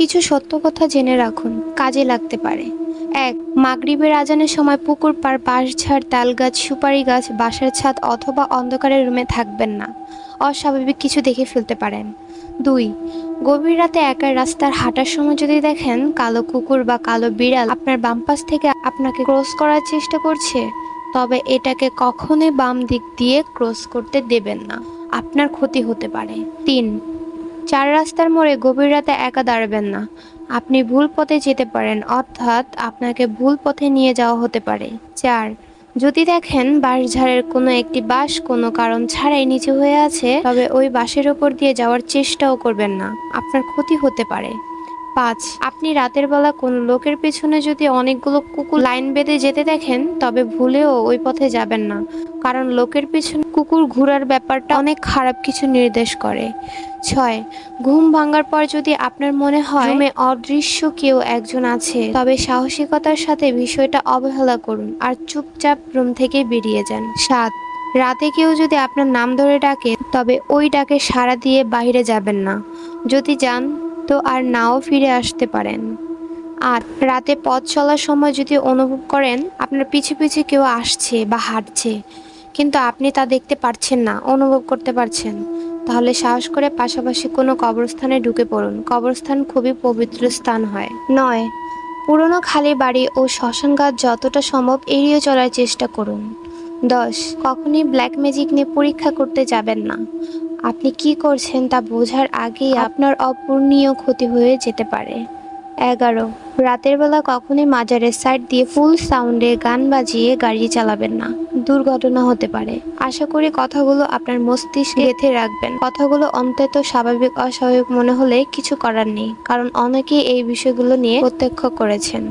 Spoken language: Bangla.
কিছু সত্য কথা জেনে রাখুন, কাজে লাগতে পারে। ১. মাগরিবের আজানের সময় পুকুর পাড়, বাঁশঝাড়, তালগাছ, সুপারি গাছ, বাসার ছাদ অথবা অন্ধকারের রুমে থাকবেন না। অস্বাভাবিক কিছু দেখে ফেলতে পারেন। ২. গভীর রাতে একা রাস্তার হাঁটার সময় যদি দেখেন কালো কুকুর বা কালো বিড়াল আপনার বাম পাশ থেকে আপনাকে ক্রস করার চেষ্টা করছে, তবে এটাকে কখনোই বাম দিক দিয়ে ক্রস করতে দেবেন না, আপনার ক্ষতি হতে পারে। ৩. চার রাস্তার মোড়ে গভীর রাতে একা দাঁড়াবেন না। আপনি ভুল পথে যেতে পারেন, অর্থাৎ আপনাকে ভুল পথে নিয়ে যাওয়া হতে পারে। ৪. যদি দেখেন বাঁশঝাড়ের কোনো একটি বাঁশ কোনো কারণ ছাড়াই নিচু হয়ে আছে, তবে ওই বাঁশের ওপর দিয়ে যাওয়ার চেষ্টাও করবেন না, আপনার ক্ষতি হতে পারে। ৫. আপনি রাতের বেলা কোনো লোকের পেছনে যদি অনেকগুলো কুকুর লাইন বেঁধে যেতে দেখেন, তবে ভুলেও ওই পথে যাবেন না, কারণ লোকের পেছনে কুকুর ঘোরার ব্যাপারটা অনেক খারাপ কিছু নির্দেশ করে। ৬. ঘুম ভাঙার পর যদি আপনার মনে হয় রুমে অদৃশ্য কেউ একজন আছে, তবে সাহসিকতার সাথে বিষয়টা অবহেলা করুন আর চুপচাপ রুম থেকে বেরিয়ে যান। ৭. রাতে কেউ যদি আপনার নাম ধরে ডাকে, তবে ওই ডাকে সাড়া দিয়ে বাইরে যাবেন না। যদি যান তো আর নাও ফিরে আসতে পারেন। ৮. রাতে পথ চলার সময় যদি অনুভব করেন আপনার পিছু পিছু কেউ আসছে বা হাঁটছে, কিন্তু আপনি তা দেখতে পারছেন না, অনুভব করতে পারছেন, তাহলে সাহস করে পাশাপাশি কোনো কবরস্থানে ঢুকে পড়ুন। কবরস্থান খুবই পবিত্র স্থান হয়। ৯. পুরনো খালি বাড়ি ও শ্মশানঘাট যতটা সম্ভব এড়িয়ে চলার চেষ্টা করুন। ১০. কখনই ব্ল্যাক ম্যাজিক নিয়ে পরীক্ষা করতে যাবেন না। আপনি কি করছেন তা বোঝার আগেই আপনার অপূরণীয় ক্ষতি হয়ে যেতে পারে। ১১. রাতের বেলা কখনোই মাজারের সাইড দিয়ে ফুল সাউন্ডে গান বাজিয়ে গাড়ি চালাবেন না, দুর্ঘটনা হতে পারে। আশা করি কথাগুলো আপনার মস্তিষ্কে গেঁথে রাখবেন। কথাগুলো অন্তত স্বাভাবিক অস্বাভাবিক মনে হলে কিছু করার নেই, কারণ অনেকেই এই বিষয়গুলো নিয়ে প্রত্যক্ষ করেছেন।